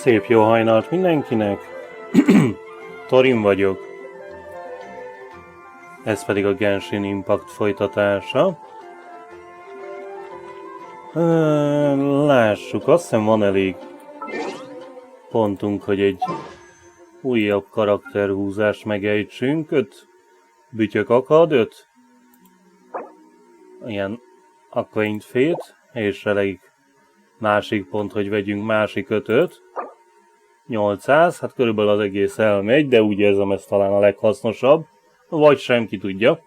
Szép jó hajnalt mindenkinek! Thorin vagyok. Ez pedig a Genshin Impact folytatása. Lássuk, azt hiszem van elég pontunk, hogy egy újabb karakterhúzást megejtsünk. 5 bütyök akad, 5 ilyen acquaint fét, és elég másik pont, hogy vegyünk másik 5-öt. 800, hát körülbelül az egész elmegy, de úgy érzem, ez talán a leghasznosabb. Vagy sem, ki tudja.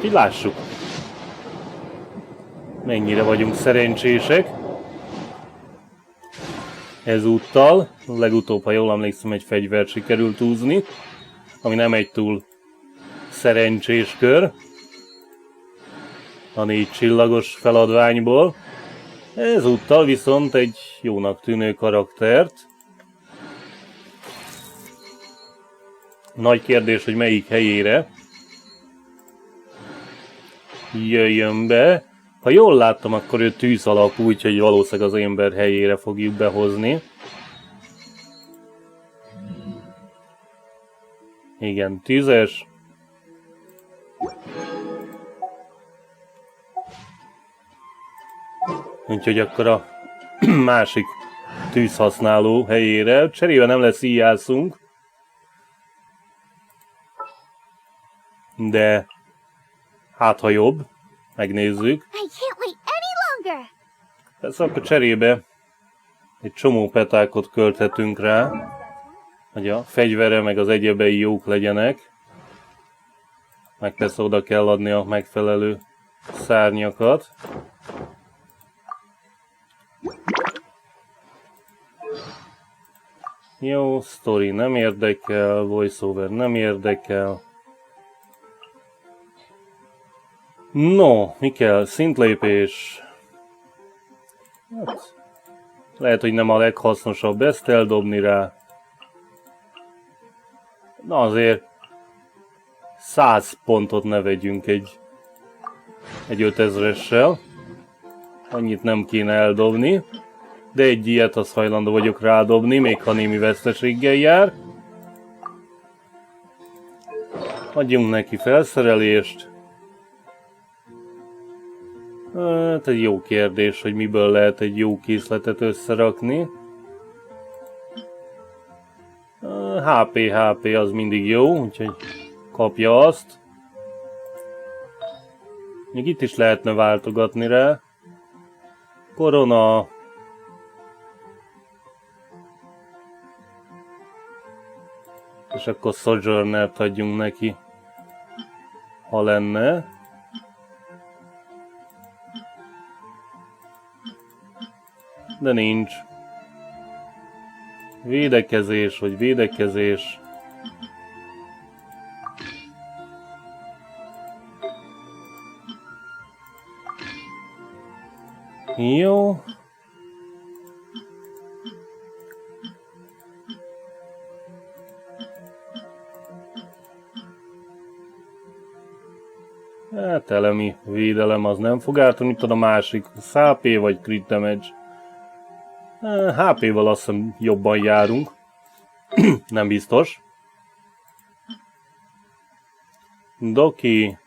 Így lássuk. Mennyire vagyunk szerencsések. Ezúttal, legutóbb, ha jól emlékszem, egy fegyvert sikerült húzni, ami nem egy túl szerencsés kör. A 4 csillagos feladványból. Ezúttal viszont egy jónak tűnő karaktert. Nagy kérdés, hogy melyik helyére jöjjön be. Ha jól láttam, akkor ő tűz alapú, úgyhogy valószínűleg az ember helyére fogjuk behozni. Igen, tüzes. Úgyhogy akkor a másik tűzhasználó helyére. Cserébe nem lesz íjászunk. De hát ha jobb. Megnézzük. Persze akkor cserébe egy csomó petákot költhetünk rá, hogy a fegyvere meg az egyebei jók legyenek. Meg persze oda kell adni a megfelelő szárnyakat. Jó, story nem érdekel, voiceover nem érdekel. No, mi kell? Szintlépés. Hát, lehet, hogy nem a leghasznosabb ezt eldobni rá. Na azért 100 pontot ne vegyünk egy 5000-essel. Annyit nem kéne eldobni. De egy ilyet az hajlandó vagyok rádobni, még ha némi veszteséggel jár. Adjunk neki felszerelést. Hát egy jó kérdés, hogy miből lehet egy jó készletet összerakni. HP az mindig jó, úgyhogy kapja azt. Még itt is lehetne váltogatni rá. Korona. És akkor Sojournert adjunk neki, ha lenne. De nincs. Védekezés, vagy védekezés. Jó. Hát elemi védelem az nem fog ártani, itt a másik HP vagy crit damage. HP-val azt hiszem jobban járunk. Nem biztos. Doki.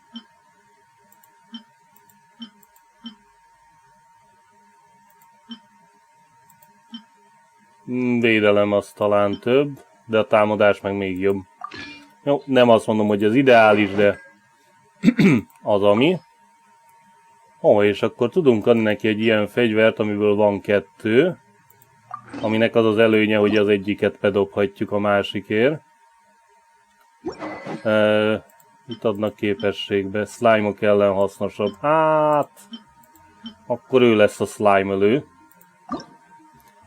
Védelem az talán több, de a támadás meg még jobb. Jó, nem azt mondom, hogy ez ideális, de az ami. És akkor tudunk adni neki egy ilyen fegyvert, amiből van 2. Aminek az az előnye, hogy az egyiket bedobhatjuk a másikért. Itt adnak képességbe. Slime-ok ellen hasznosabb. Hát... Akkor ő lesz a slime elő.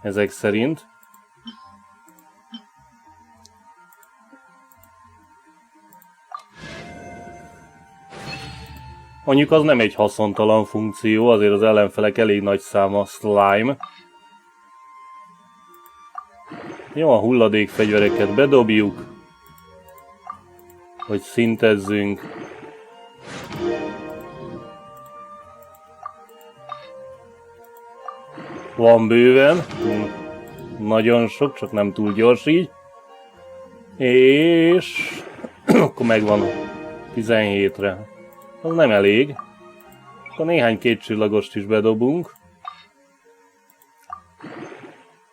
Ezek szerint. Mondjuk az nem egy haszontalan funkció, azért az ellenfelek elég nagy száma slime. Jó, a hulladékfegyvereket bedobjuk, hogy szintezzünk. Van bőven. Nagyon sok, csak nem túl gyors így. És... akkor megvan 17-re. Az nem elég. Akkor néhány 2 csillagost is bedobunk.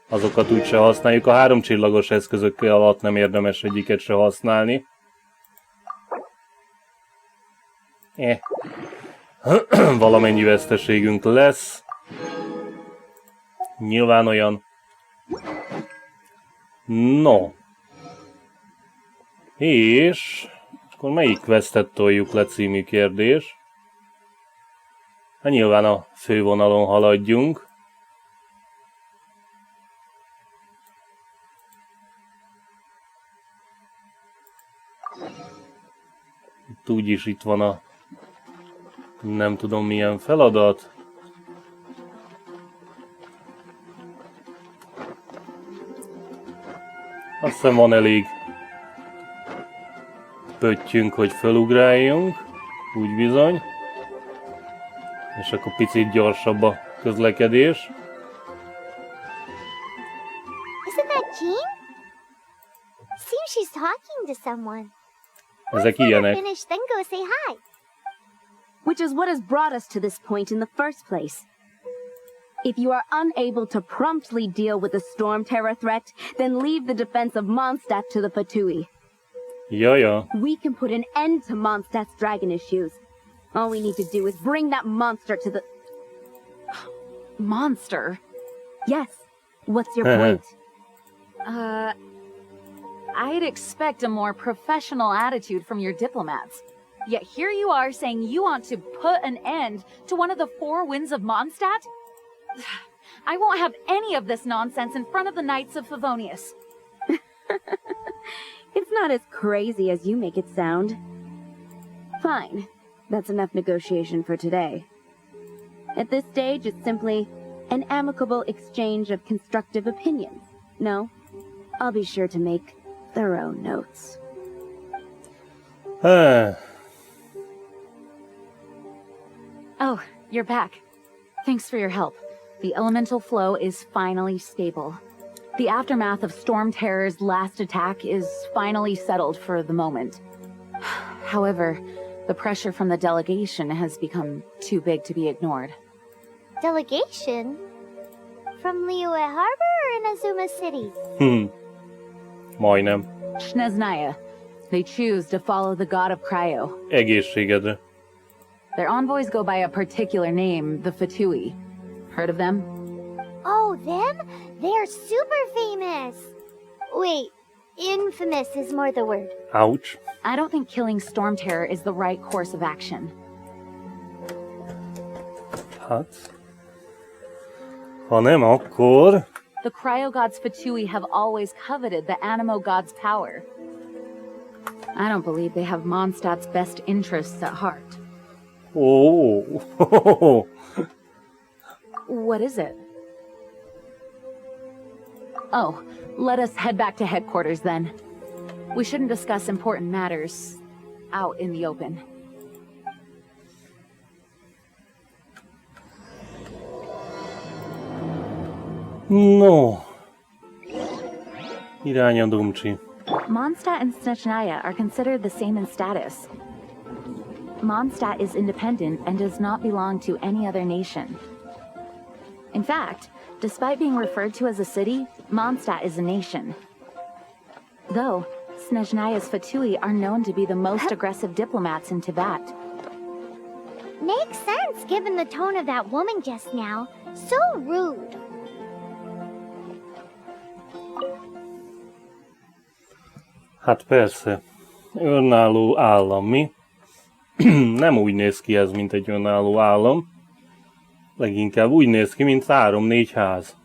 Azokat úgyse használjuk. A 3 csillagos eszközökkel alatt nem érdemes egyiket se használni. Valamennyi veszteségünk lesz. Nyilván olyan. No. És... akkor melyik questet toljuk le című kérdés? Hát nyilván a fővonalon haladjunk. Itt úgyis itt van a... nem tudom milyen feladat. Azt hiszem van elég pöttyünk, hogy felugráljunk. Úgy bizony. És akkor picit gyorsabb a közlekedés. Isn't that Jean? Seems she's talking to someone. Ezek ilyenek. Finish, then go say hi. Which is what has brought us to this point in the first place. If you are unable to promptly deal with the storm terror threat, then leave the defense of Mondstadt to the Fatui. Ja. We can put an end to Mondstadt's dragon issues. All we need to do is bring that monster to the... Monster? Yes. What's your point? I'd expect a more professional attitude from your diplomats. Yet here you are saying you want to put an end to one of the 4 winds of Mondstadt? I won't have any of this nonsense in front of the Knights of Favonius. It's not as crazy as you make it sound. Fine. That's enough negotiation for today. At this stage, it's simply an amicable exchange of constructive opinions. No? I'll be sure to make thorough notes. Oh, you're back. Thanks for your help. The elemental flow is finally stable. The aftermath of Storm Terror's last attack is finally settled for the moment. However, the pressure from the delegation has become too big to be ignored. Delegation? From Liyue Harbor or Inazuma City? Majdnem. Snezhnaya. They choose to follow the god of Cryo. Egészségedre. Their envoys go by a particular name, the Fatui. Heard of them? Oh, them? They're super famous! Wait, infamous is more the word. Ouch. I don't think killing Storm Terror is the right course of action. Hát... ha nem, akkor... The Cryo God's Fatui have always coveted the Animo God's power. I don't believe they have Mondstadt's best interests at heart. Oh. What is it? Oh, let us head back to headquarters then. We shouldn't discuss important matters out in the open. No. Irány a Dumcsi. Mondstadt and Snezhnaya are considered the same in status. Mondstadt is independent and does not belong to any other nation. In fact, despite being referred to as a city, Mondstadt is a nation. Though, Snezhnaya's Fatui are known to be the most aggressive diplomats in Tibet. Makes sense given the tone of that woman just now. So rude. Hát persze. Önálló állam, mi? Nem úgy néz ki ez, mint egy önálló állam. Leginkább úgy néz ki, mint 3-4 ház.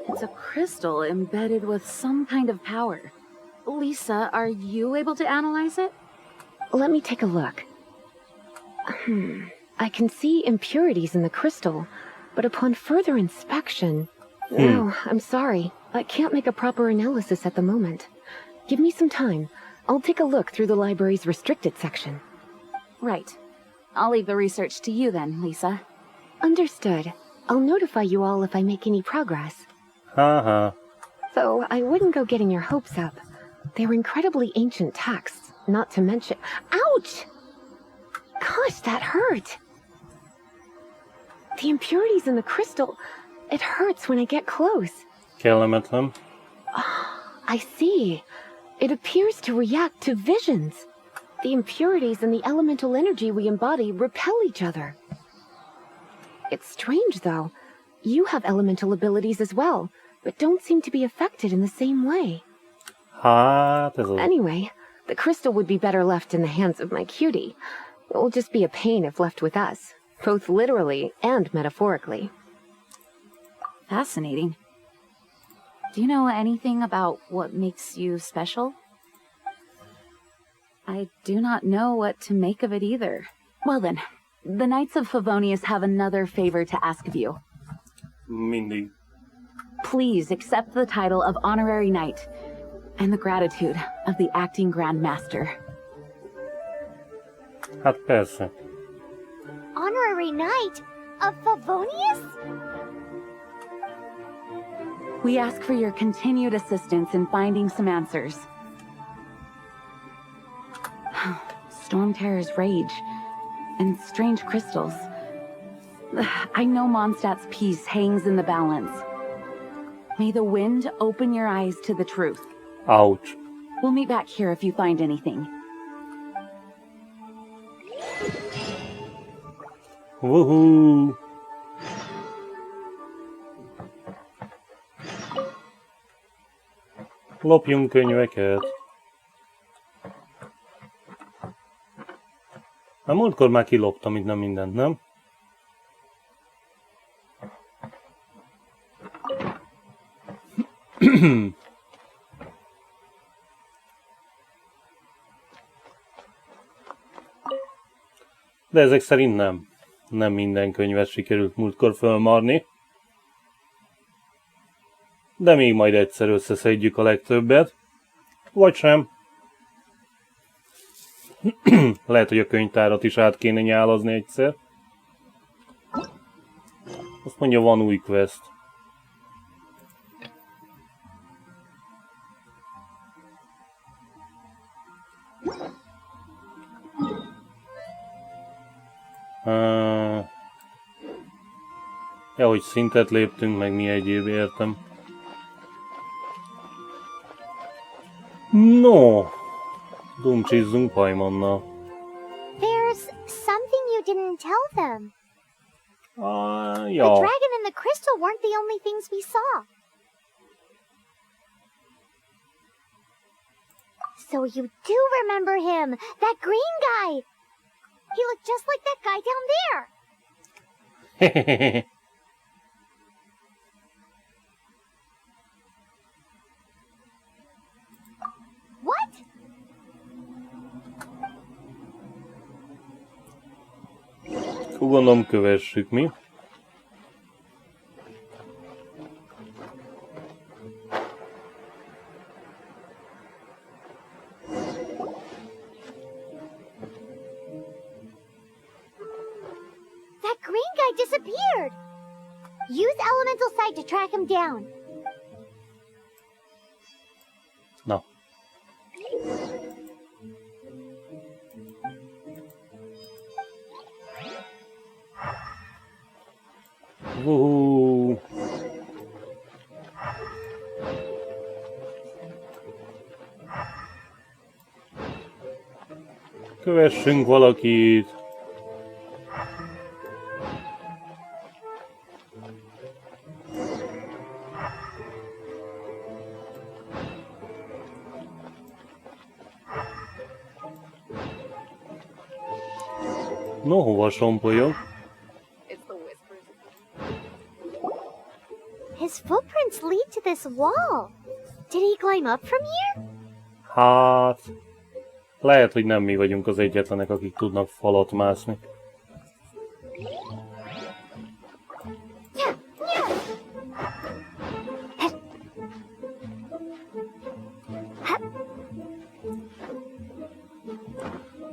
It's a crystal embedded with some kind of power. Lisa, are you able to analyze it? Let me take a look. I can see impurities in the crystal, but upon further inspection... No, I'm sorry. I can't make a proper analysis at the moment. Give me some time. I'll take a look through the library's restricted section. Right. I'll leave the research to you then, Lisa. Understood. I'll notify you all if I make any progress. Haha. Though I wouldn't go getting your hopes up. They're incredibly ancient texts, not to mention— Ouch! Gosh, that hurt! The impurities in the crystal, it hurts when I get close. Kellemetlen. I see. It appears to react to visions. The impurities and the elemental energy we embody repel each other. It's strange, though. You have elemental abilities as well, but don't seem to be affected in the same way. Hát, ez az. Anyway, the crystal would be better left in the hands of my cutie. It will just be a pain if left with us, both literally and metaphorically. Fascinating. Do you know anything about what makes you special? I do not know what to make of it either. Well then, the Knights of Favonius have another favor to ask of you. Mindig. Please accept the title of Honorary Knight and the gratitude of the Acting Grand Master. Hát persze. Honorary Knight of Favonius? We ask for your continued assistance in finding some answers. Storm Terror's rage and strange crystals. I know Mondstadt's peace hangs in the balance. May the wind open your eyes to the truth. Ouch. We'll meet back here if you find anything. Woohoo! Lopjunk könyveket. Hát múltkor már kiloptam itt nem mindent, nem? De ezek szerint nem. Nem minden könyvet sikerült múltkor fölmarni. De még majd egyszer összeszedjük a legtöbbet. Vagy sem. Lehet, hogy a könyvtárat is át kéne nyálazni egyszer. Azt mondja, van új quest. Ja, hogy szintet léptünk, meg mi egyéb, értem. No, dumcsizzunk Paimonnal. There's something you didn't tell them. The Ja. dragon and the crystal weren't the only things we saw. So you do remember him, that green guy. He looked just like that guy down there. What? Gondolom kövessük mi. That green guy disappeared. Use elemental sight to track him down. Na. Woohoo! Kövessünk valakit! No, hova sompolyog? His footprints lead to this wall. Did he climb up from here? Hát... Lehet, hogy nem mi vagyunk az egyetlenek, akik tudnak falat mászni.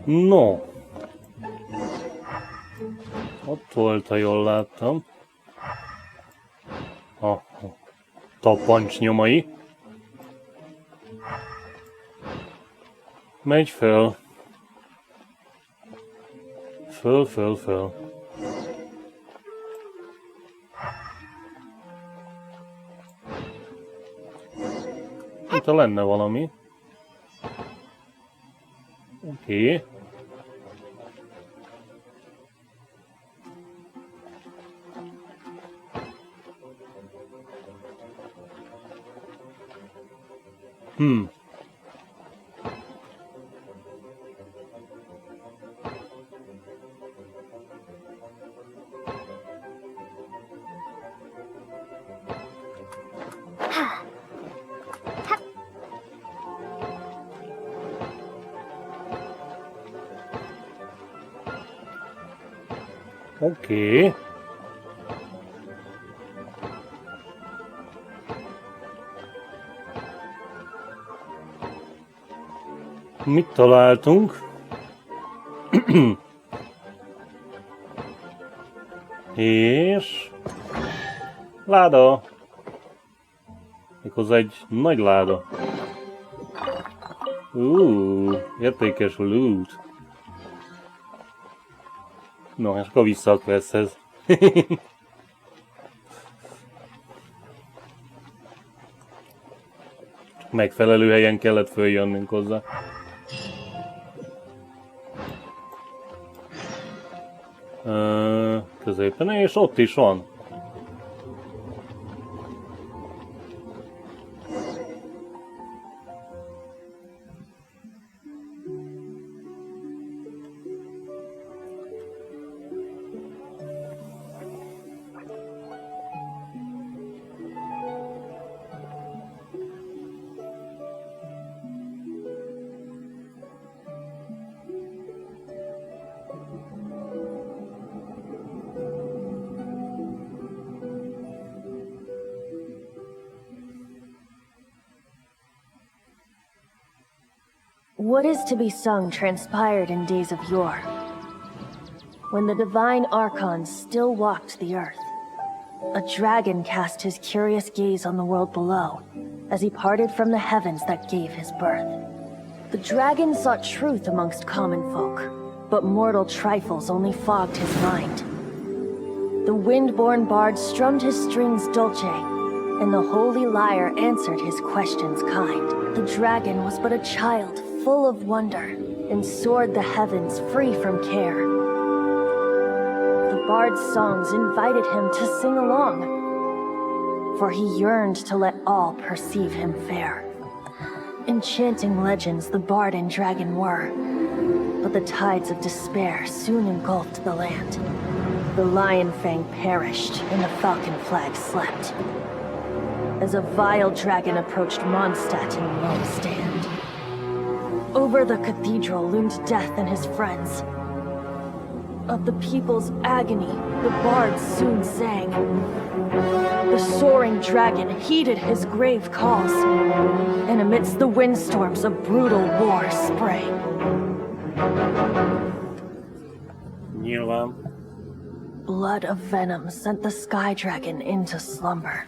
No. Ott volt, ha jól láttam. A tapancs nyomai. Megy föl. Föl. Itt lenne valami. Oké. Oké. Mit találtunk? És... láda! Méghozzá egy nagy láda. Értékes loot. No, és akkor vissza a questhez. Megfelelő helyen kellett följönnünk hozzá. Középen, és ott is van. What is to be sung transpired in days of yore, when the divine archons still walked the earth. A dragon cast his curious gaze on the world below, as he parted from the heavens that gave his birth. The dragon sought truth amongst common folk, but mortal trifles only fogged his mind. The wind-born bard strummed his strings dulce, and the holy lyre answered his questions kind. The dragon was but a child, full of wonder, and soared the heavens free from care. The bard's songs invited him to sing along, for he yearned to let all perceive him fair. Enchanting legends the bard and dragon were, but the tides of despair soon engulfed the land. The lion fang perished, and the falcon flag slept, as a vile dragon approached Mondstadt in lone stand. Over the cathedral loomed death and his friends. Of the people's agony, the bards soon sang. The soaring dragon heeded his grave calls, and amidst the windstorms a brutal war sprang. Nyilván. Blood of venom sent the sky dragon into slumber,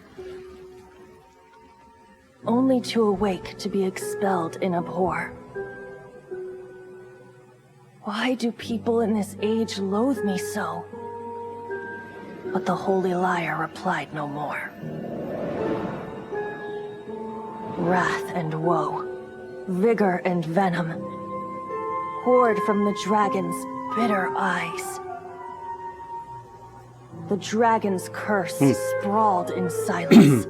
only to awake to be expelled in abhor. Why do people in this age loathe me so? But the holy lyre replied no more. Wrath and woe, vigor and venom, poured from the dragon's bitter eyes. The dragon's curse sprawled in silence,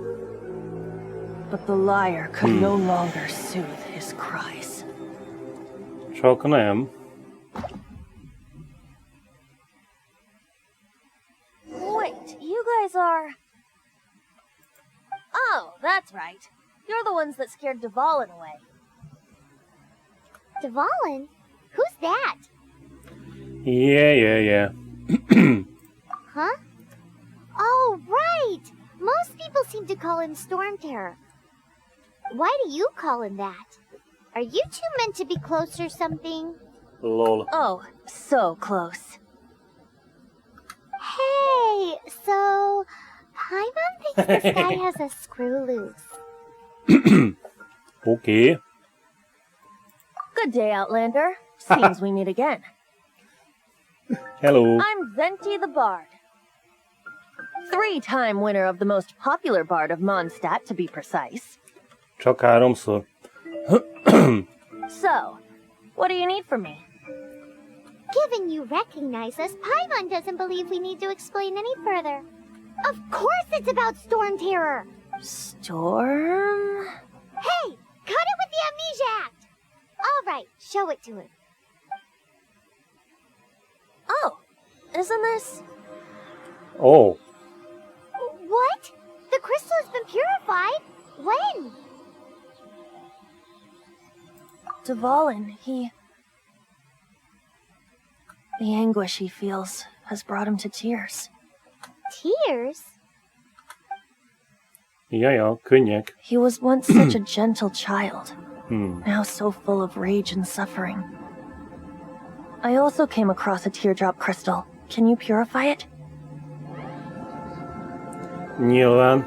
but the lyre could no longer soothe his cries. Csak nem. Wait, you guys are... Oh, that's right. You're the ones that scared Dvalin away. Dvalin? Who's that? Yeah. Huh? Oh, right! Most people seem to call him Storm Terror. Why do you call him that? Are you two meant to be close or something? Lol. Oh, so close. so Paimon thinks this guy has a screw loose. Oké. Good day, Outlander. Seems we meet again. Hello. I'm Venti the Bard. 3-time winner of the most popular bard of Mondstadt, to be precise. Csak 3-szor. So, what do you need from me? Given you recognize us, Paimon doesn't believe we need to explain any further. Of course it's about Storm Terror! Storm? Hey! Cut it with the Amnesia Act! Alright, show it to him. Oh, isn't this... Oh. What? The crystal has been purified? When? Dvalin, The anguish he feels has brought him to tears. Tears? Jaja, könnyek. He was once such a gentle child, Hmm. now so full of rage and suffering. I also came across a teardrop crystal. Can you purify it? Nyilván.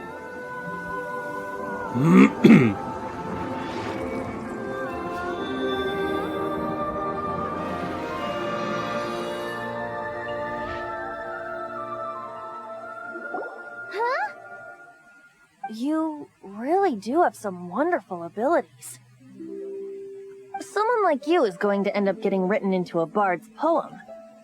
Huh? You really do have some wonderful abilities. Someone like you is going to end up getting written into a bard's poem.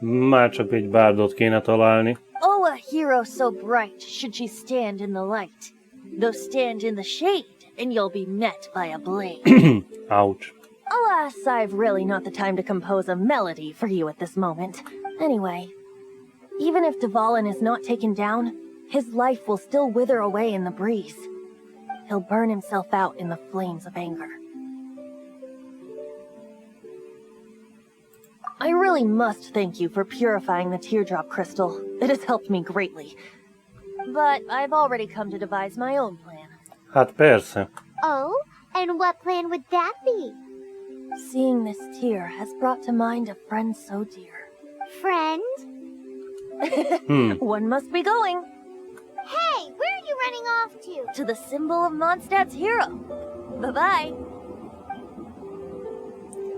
Már csak egy bárdot kéne találni. Oh, a hero so bright, should she stand in the light. Though stand in the shade, and you'll be met by a blade. Ouch. Alas, I've really not the time to compose a melody for you at this moment. Anyway, even if Dvalin is not taken down, his life will still wither away in the breeze. He'll burn himself out in the flames of anger. I really must thank you for purifying the teardrop crystal. It has helped me greatly. But I've already come to devise my own plan. Hát persze. Oh? And what plan would that be? Seeing this tear has brought to mind a friend so dear. Friend? One must be going. Hey, where are you running off to? To the symbol of Mondstadt's hero. Bye-bye.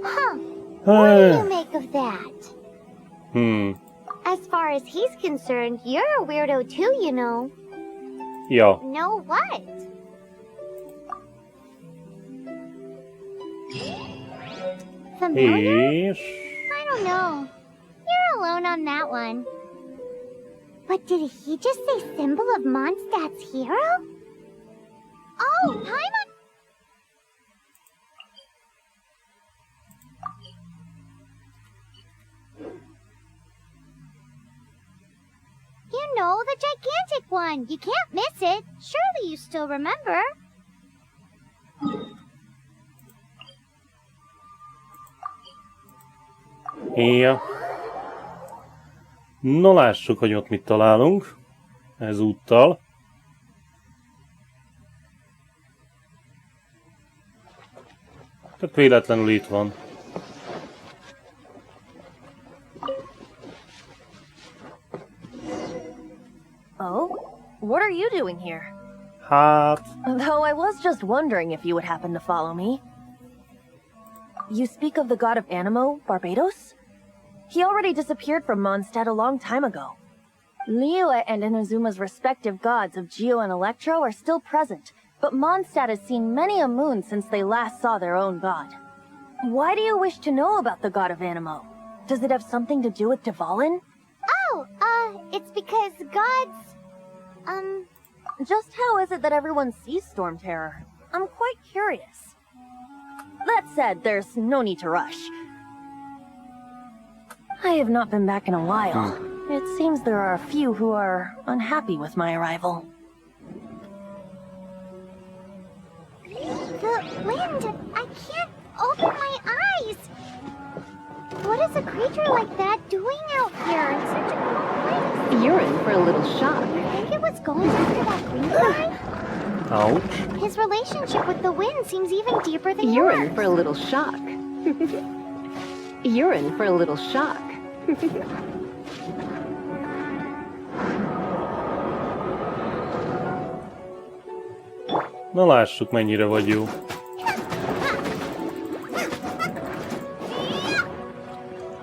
Huh. What do you Hey. make of that? As far as he's concerned, you're a weirdo too, you know. Ja. Know what? Familiar? És... I don't know. You're alone on that one. But did he just say symbol of Mondstadt's hero? Oh, Paimon! You know, the gigantic one. You can't miss it. Surely you still remember. Ja. No lássuk, hogy ott mit találunk. Ezúttal. Tehát véletlenül itt van. Oh? What are you doing here? Hát... Though I was just wondering if you would happen to follow me. You speak of the god of Animo, Barbados? He already disappeared from Mondstadt a long time ago. Lyre and Inazuma's respective gods of Geo and Electro are still present, but Mondstadt has seen many a moon since they last saw their own god. Why do you wish to know about the god of Animo? Does it have something to do with Dvalin? Oh, it's because gods... Just how is it that everyone sees Storm Terror? I'm quite curious. That said, there's no need to rush. I have not been back in a while. It seems there are a few who are unhappy with my arrival. The wind! I can't open my eyes! What is a creature like that doing out here in such a cold place? You're in for a little shock. You think it was going after that green guy? Ouch. His relationship with the wind seems even deeper than You're yours. in for a little shock. You're in for a little shock. Na lássuk, mennyire vagy jó.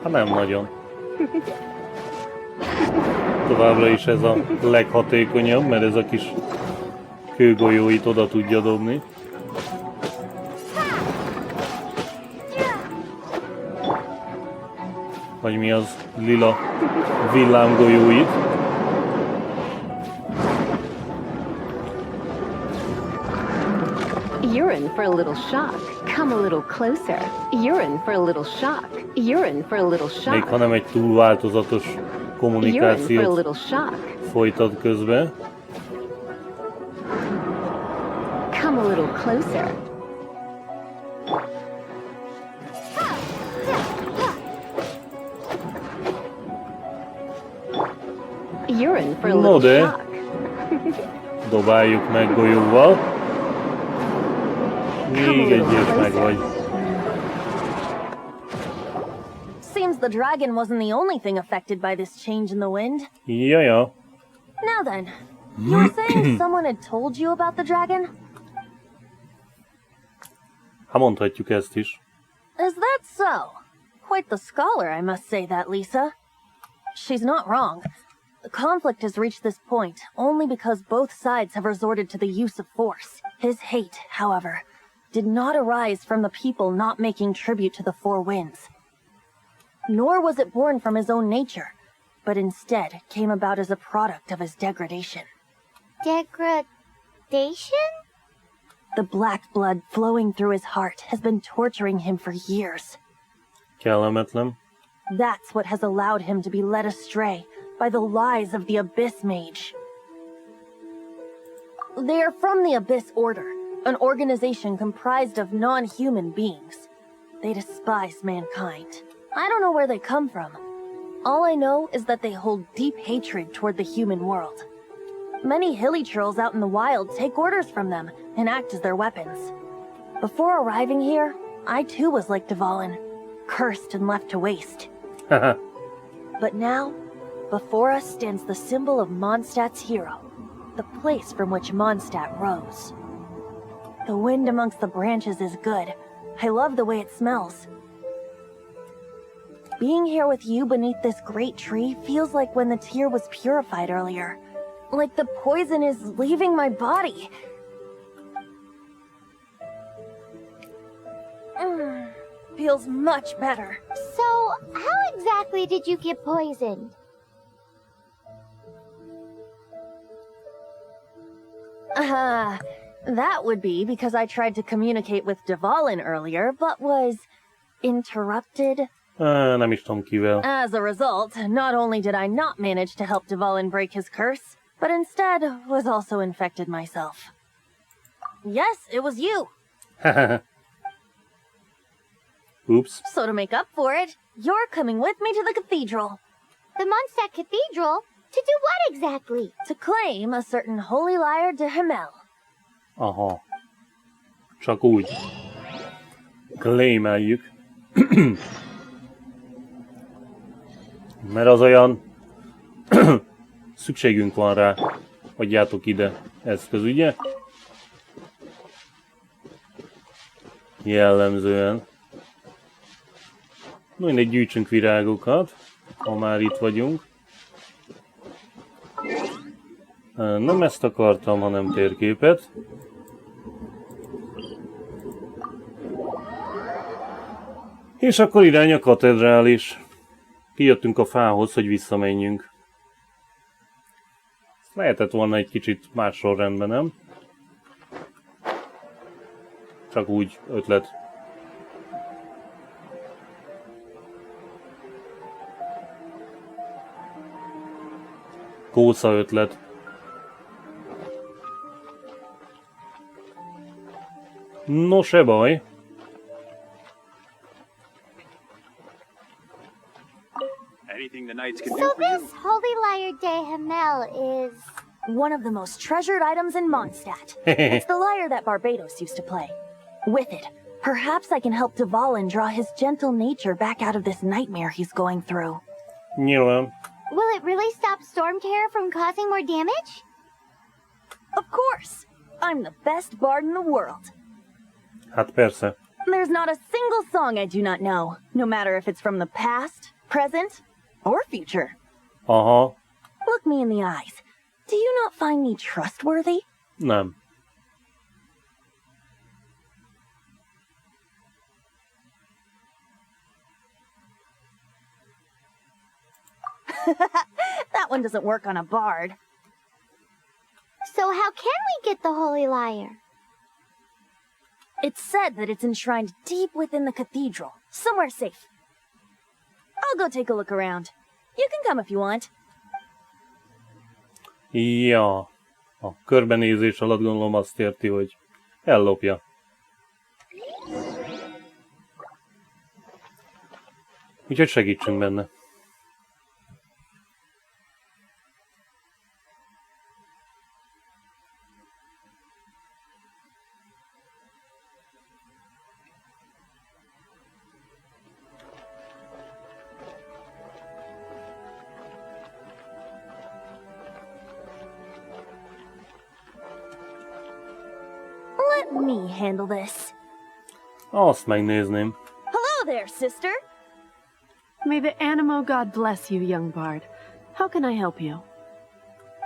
Hát nem nagyon. Továbbra is ez a leghatékonyabb, mert ez a kis kőgolyóit oda tudja dobni. Vagy mi az? Lila villámgolyóit. You're in for a little shock. Come a little closer. You're in for a little shock. You're in for a little shock. Még ha nem egy túl változatos You're in for a kommunikációt little shock. folytat közben. Come a little closer. You're in for a No, little de shock. dobáljuk meg golyóval. Még egy és meg vagy. Seems the dragon wasn't the only thing affected by this change in the wind. Jaja. Now then, you were saying someone had told you about the dragon? Hát mondhatjuk ezt is. Is that so? Quite the scholar, I must say that, Lisa. She's not wrong. The conflict has reached this point only because both sides have resorted to the use of force. His hate, however, did not arise from the people not making tribute to the Four Winds. Nor was it born from his own nature, but instead came about as a product of his degradation. Degradation? The black blood flowing through his heart has been torturing him for years. Kellemetlen. That's what has allowed him to be led astray by the lies of the Abyss Mage. They are from the Abyss Order, an organization comprised of non-human beings. They despise mankind. I don't know where they come from. All I know is that they hold deep hatred toward the human world. Many hilly trolls out in the wild take orders from them and act as their weapons. Before arriving here, I too was like Dvalin, cursed and left to waste. But now, before us stands the symbol of Mondstadt's hero, the place from which Mondstadt rose. The wind amongst the branches is good. I love the way it smells. Being here with you beneath this great tree feels like when the tear was purified earlier. Like the poison is leaving my body. Feels much better. So, how exactly did you get poisoned? That would be because I tried to communicate with Dvalin earlier, but was interrupted. Nem is tudom kivel. As a result, not only did I not manage to help Dvalin break his curse, but instead was also infected myself. Yes, it was you. Oops. So to make up for it, you're coming with me to the cathedral. The Mondstadt Cathedral? To do what exactly? To claim a certain holy Lyre de Himmel. Aha. Csak úgy. Claimeljük. Mert az olyan... Szükségünk van rá. Adjátok ide eszköz, ugye? Jellemzően. Mindegy, gyűjtsünk virágokat, ha már itt vagyunk. Nem ezt akartam, hanem térképet. És akkor irány a katedrális. Kijöttünk a fához, hogy visszamenjünk. Lehetett volna egy kicsit más sorrendben, nem? Csak úgy ötlet. Kósza ötlet. No, se baj. Anything the knights can do So for you? this Holy Lyre de Himmel is... One of the most treasured items in Mondstadt. It's the lyre that Barbados used to play. With it, perhaps I can help Dvalin draw his gentle nature back out of this nightmare he's going through. Nyilván. Will it really stop Storm Terror from causing more damage? Of course! I'm the best bard in the world. Hát persze. There's not a single song I do not know, no matter if it's from the past, present, or future. Aha, Look me in the eyes. Do you not find me trustworthy? nem. That one doesn't work on a bard. So how can we get the Holy Lyre? It's said that it's enshrined deep within the cathedral, somewhere safe. I'll go take a look around. You can come if you want. Ja. A körbenézés alatt gondolom azt érti, hogy ellopja. Úgyhogy segítsünk benne. Let me handle this. Azt megnézném. Hello there, sister. May the Animo god bless you, young bard. How can I help you?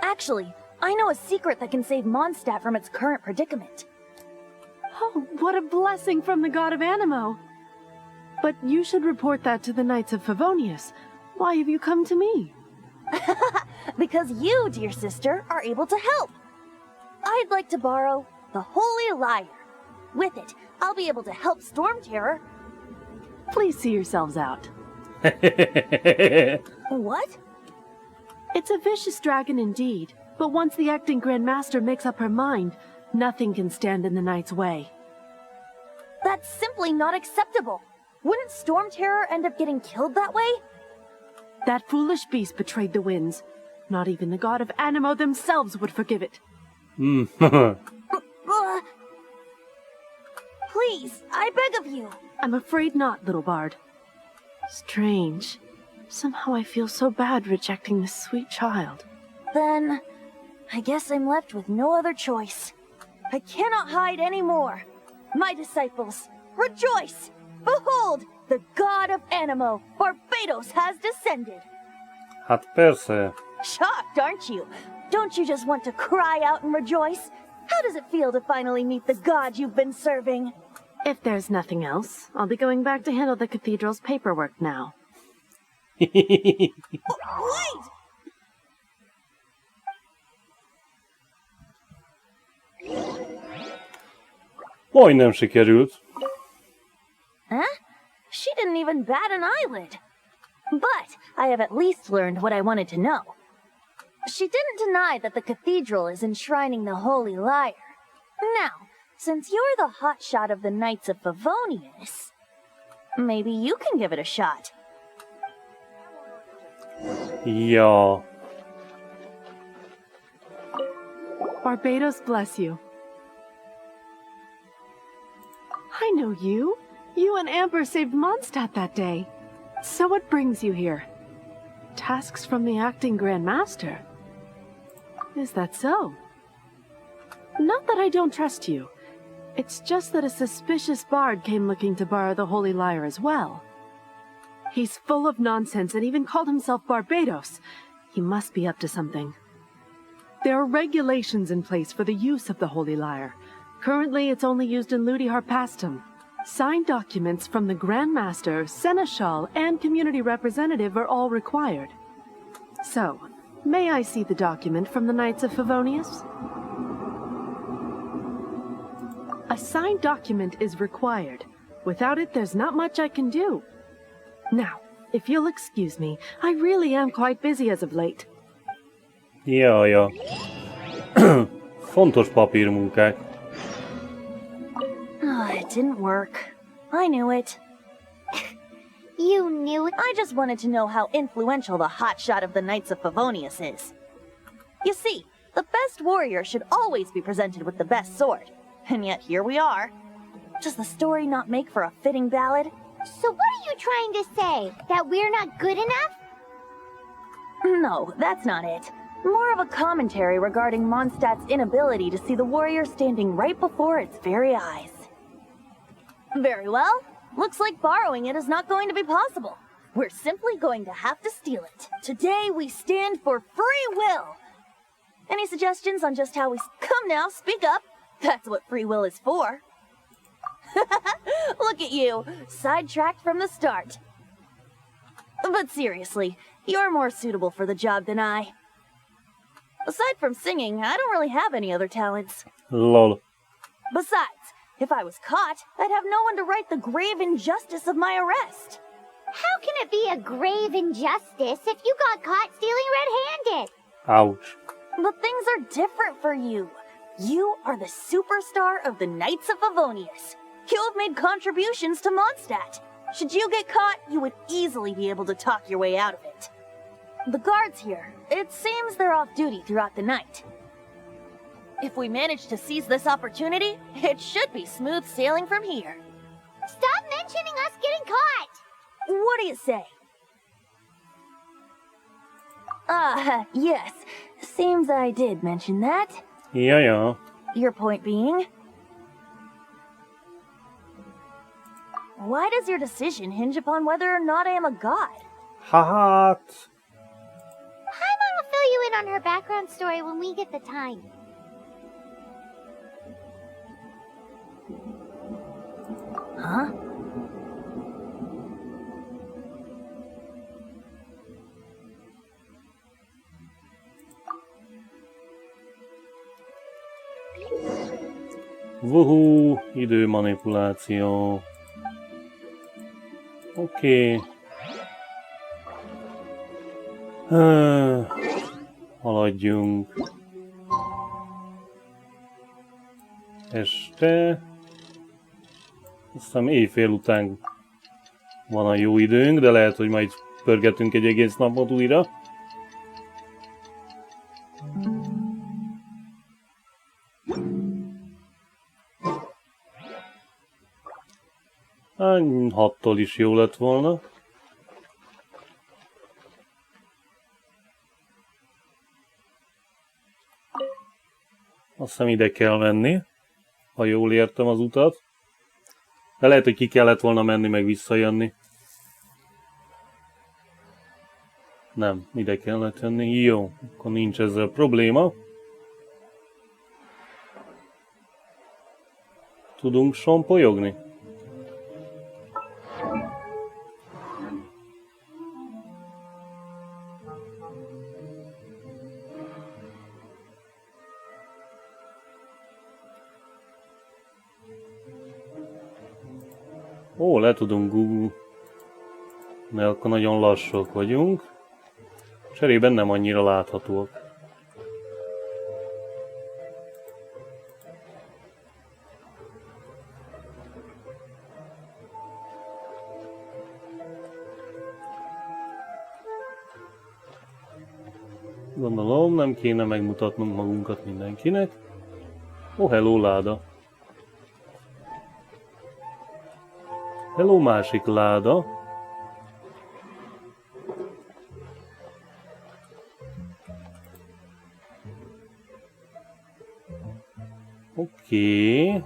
Actually, I know a secret that can save Mondstadt from its current predicament. Oh, what a blessing from the god of Animo! But you should report that to the Knights of Favonius. Why have you come to me? Because you, dear sister, are able to help. I'd like to borrow the Holy Lyre. With it, I'll be able to help Storm Terror. Please see yourselves out. What? It's a vicious dragon indeed, but once the acting Grand Master makes up her mind, nothing can stand in the Knight's way. That's simply not acceptable. Wouldn't Storm Terror end up getting killed that way? That foolish beast betrayed the winds. Not even the god of Animo themselves would forgive it. Please, I beg of you. I'm afraid not, little bard. Strange. Somehow I feel so bad rejecting this sweet child. Then, I guess I'm left with no other choice. I cannot hide anymore. My disciples, rejoice! Behold, the god of Animo, Barbados, has descended. Hát persze. Shocked, aren't you? Don't you just want to cry out and rejoice? How does it feel to finally meet the god you've been serving? If there's nothing else, I'll be going back to handle the cathedral's paperwork now. Wait! Majdnem sikerült. Huh? She didn't even bat an eyelid. But I have at least learned what I wanted to know. She didn't deny that the cathedral is enshrining the Holy Lyre. Now, since you're the hotshot of the Knights of Favonius, maybe you can give it a shot. Ja. Barbados bless you. I know you. You and Amber saved Mondstadt that day. So what brings you here? Tasks from the acting Grand Master. Is that so? Not that I don't trust you. It's just that a suspicious bard came looking to borrow the Holy Lyre as well. He's full of nonsense and even called himself Barbados. He must be up to something. There are regulations in place for the use of the Holy Lyre. Currently, it's only used in Ludi Harpastum. Signed documents from the Grand Master, Seneschal, and community representative are all required. So, may I see the document from the Knights of Favonius? A signed document is required. Without it, there's not much I can do. Now, if you'll excuse me, I really am quite busy as of late. Ja. Fontos papírmunkák. It didn't work. I knew it. You knew it? I just wanted to know how influential the hotshot of the Knights of Favonius is. You see, the best warrior should always be presented with the best sword. And yet here we are. Does the story not make for a fitting ballad? So what are you trying to say? That we're not good enough? No, that's not it. More of a commentary regarding Mondstadt's inability to see the warrior standing right before its very eyes. Very well. Looks like borrowing it is not going to be possible. We're simply going to have to steal it. Today we stand for free will. Any suggestions on just how we... Come now, speak up. That's what free will is for. Look at you, sidetracked from the start. But seriously, you're more suitable for the job than I. Aside from singing, I don't really have any other talents. Lol. Besides, if I was caught, I'd have no one to right the grave injustice of my arrest. How can it be a grave injustice if you got caught stealing red-handed? Ouch. But things are different for you. You are the superstar of the Knights of Favonius. You have made contributions to Mondstadt. Should you get caught, you would easily be able to talk your way out of it. The guards here, it seems they're off duty throughout the night. If we manage to seize this opportunity, it should be smooth sailing from here. Stop mentioning us getting caught! What do you say? Yes. Seems I did mention that. Ja. Your point being? Why does your decision hinge upon whether or not I am a god? Haha. Paimon will fill you in on her background story when we get the time. Huh? Vuhú, időmanipuláció. Oké. Haladjunk. Este. Azt hiszem éjfél után van a jó időnk, de lehet, hogy majd pörgetünk egy egész napot újra. Hát, 6-tól is jó lett volna. Azt hiszem ide kell menni, ha jól értem az utat. De lehet, hogy ki kellett volna menni, meg visszajönni. Nem, ide kellett jönni. Jó, akkor nincs ezzel probléma. Tudunk sompolyogni? Ó, le tudunk Google. De akkor nagyon lassúak vagyunk. Cserében nem annyira láthatóak. Gondolom, nem kéne megmutatnunk magunkat mindenkinek. Ó, hello láda. Hello, másik láda. Oké.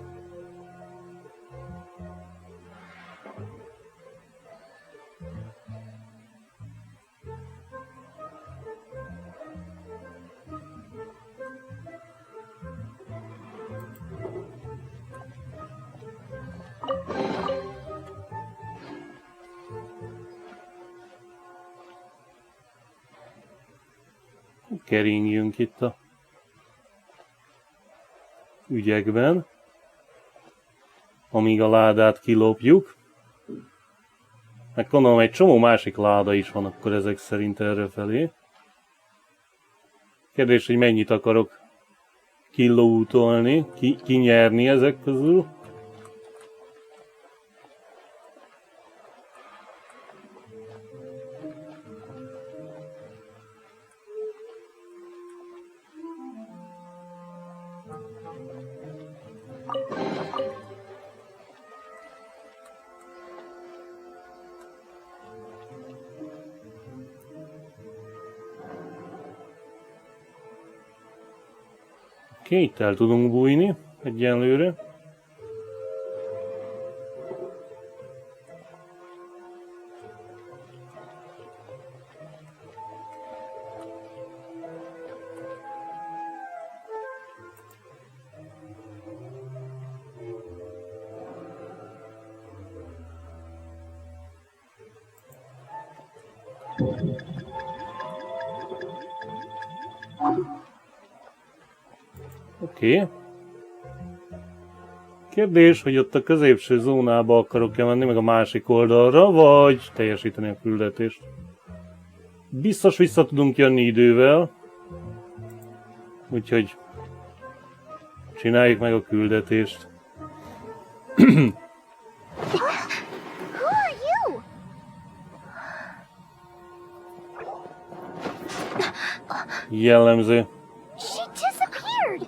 Keringjünk itt a ügyekben, amíg a ládát kilopjuk. Meg gondolom, egy csomó másik láda is van akkor ezek szerint errefelé. Kérdés, hogy mennyit akarok kilóutolni, kinyerni ezek közül. Oké, itt el tudunk bújni egyenlőre. Oké. Kérdés, hogy ott a középső zónába akarok-e menni, meg a másik oldalra, vagy teljesíteni a küldetést. Biztos vissza tudunk jönni idővel. Úgyhogy csináljuk meg a küldetést. Who are you? Jellemző. She disappeared.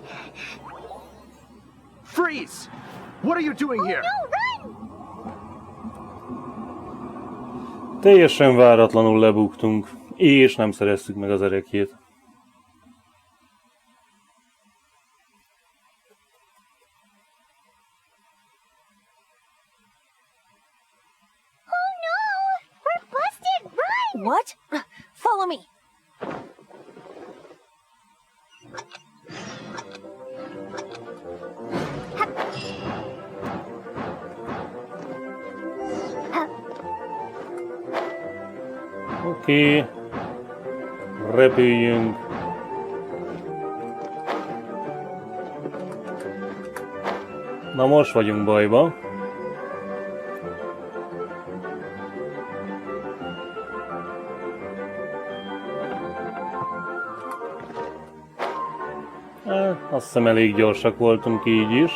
Freeze! What are you doing here? No, run! Teljesen váratlanul lebuktunk, és nem szereztük meg az erekjét. Oh no! We're busted! Run! What? Follow me. Oké. Repüljünk. Na most vagyunk bajba. Azt hiszem elég gyorsak voltunk így is.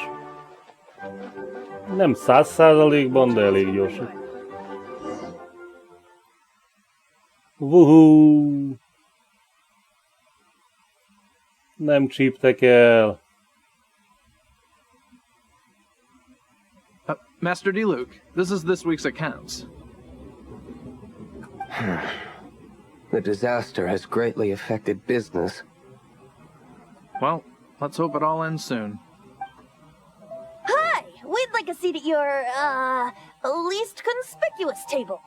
Nem 100%-ban, de elég gyorsak. Wuhú! Nem csíptek el. Master D. Luke, this is this week's accounts. The disaster has greatly affected business. Well, let's hope it all ends soon. Hi! We'd like a seat at your, least conspicuous table.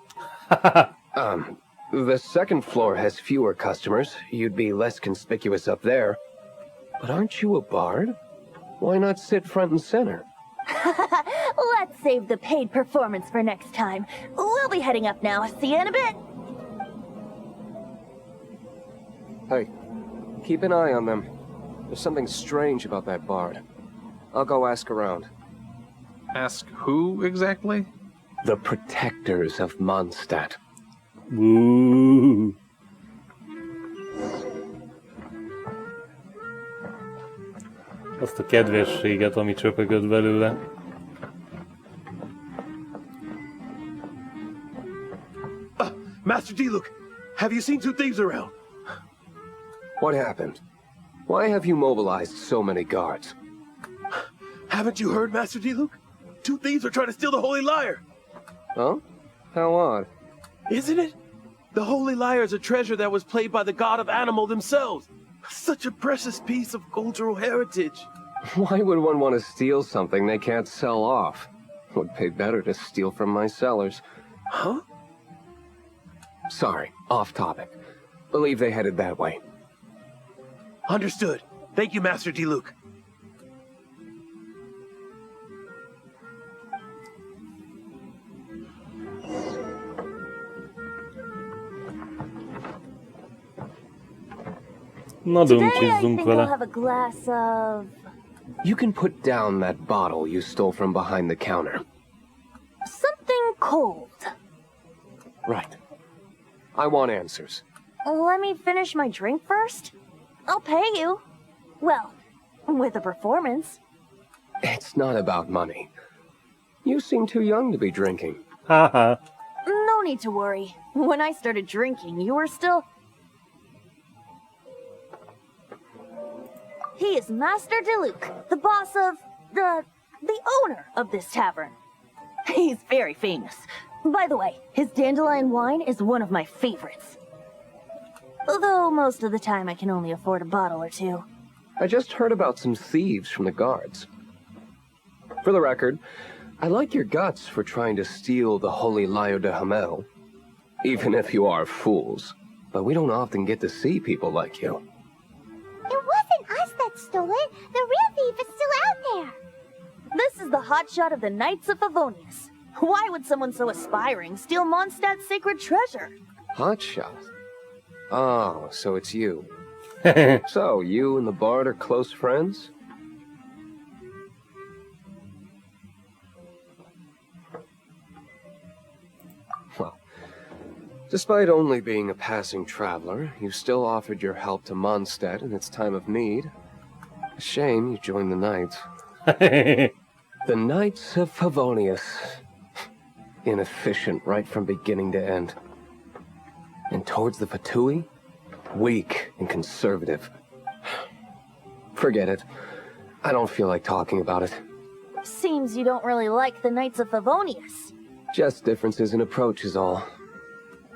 The second floor has fewer customers. You'd be less conspicuous up there. But aren't you a bard? Why not sit front and center? Let's save the paid performance for next time. We'll be heading up now. See you in a bit. Hey, keep an eye on them. There's something strange about that bard. I'll go ask around. Ask who exactly? The protectors of Mondstadt. Woo. Azt a kedvességet, ami csöpögött belőle. Master D. Luke, have you seen two thieves around? What happened? Why have you mobilized so many guards? Haven't you heard, Master D. Luke? Two thieves are trying to steal the Holy Lyre. Huh? How odd. Isn't it? The Holy Lyre is a treasure that was played by the god of animal themselves. Such a precious piece of cultural heritage. Why would one want to steal something they can't sell off? Would pay better to steal from my sellers. Huh? Sorry, off topic. Believe they headed that way. Understood. Thank you, Master D. Luke. Na Today I dumcsizzunk think I'll vele. have a glass of... You can put down that bottle you stole from behind the counter. something cold. Right. I want answers. Let me finish my drink first. I'll pay you. Well, with a performance. It's not about money. You seem too young to be drinking. Haha. No need to worry. When I started drinking, you were still... He is Master DeLuke, the boss of... the owner of this tavern. He's very famous. By the way, his dandelion wine is one of my favorites. Although most of the time I can only afford a bottle or two. I just heard about some thieves from the guards. For the record, I like your guts for trying to steal the holy Lyre de Hamel. Even if you are fools. But we don't often get to see people like you. It wasn't us that stole it. The real thief is still out there. This is the hotshot of the Knights of Favonius. Why would someone so aspiring steal Mondstadt's sacred treasure? Hotshot? Oh, so it's you. So, you and the Bard are close friends? Well, despite only being a passing traveler, you still offered your help to Mondstadt in its time of need. A shame you joined the Knights. The Knights of Favonius. Inefficient right from beginning to end. And towards the Fatui, weak and conservative. Forget it. I don't feel like talking about it. Seems you don't really like the Knights of Favonius. Just differences in approach is all.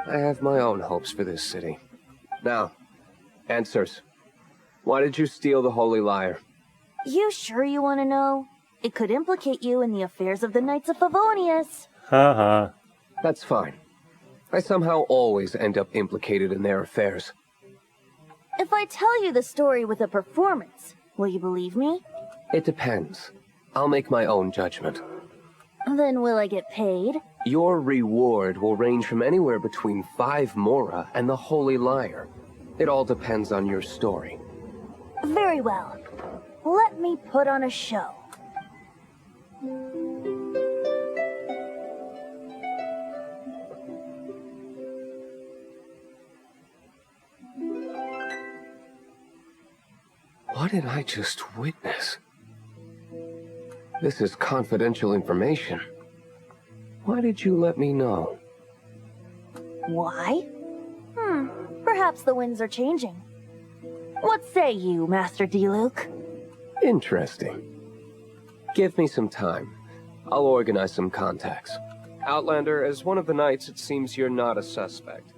I have my own hopes for this city. Now, answers. Why did you steal the Holy Lyre? You sure you want to know? It could implicate you in the affairs of the Knights of Favonius. Haha. That's fine. I somehow always end up implicated in their affairs. If I tell you the story with a performance, will you believe me? It depends. I'll make my own judgment. Then will I get paid? Your reward will range from anywhere between 5 Mora and the Holy Lyre. It all depends on your story. Very well. Let me put on a show. What did I just witness? This is confidential information. Why did you let me know? Why? Perhaps the winds are changing. What say you, Master D-Luke? Interesting. Give me some time. I'll organize some contacts. Outlander, as one of the knights, it seems you're not a suspect.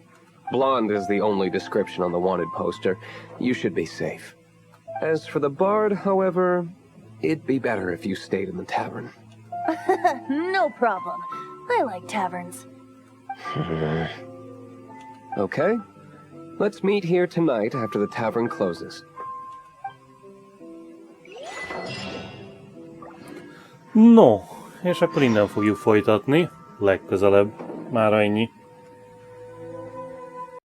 Blonde is the only description on the wanted poster. You should be safe. As for the Bard, however, it'd be better if you stayed in the tavern. No problem. I like taverns. Okay. Let's meet here tonight after the tavern closes. No, és akkor innen fogjuk folytatni. Legközelebb. Már ennyi.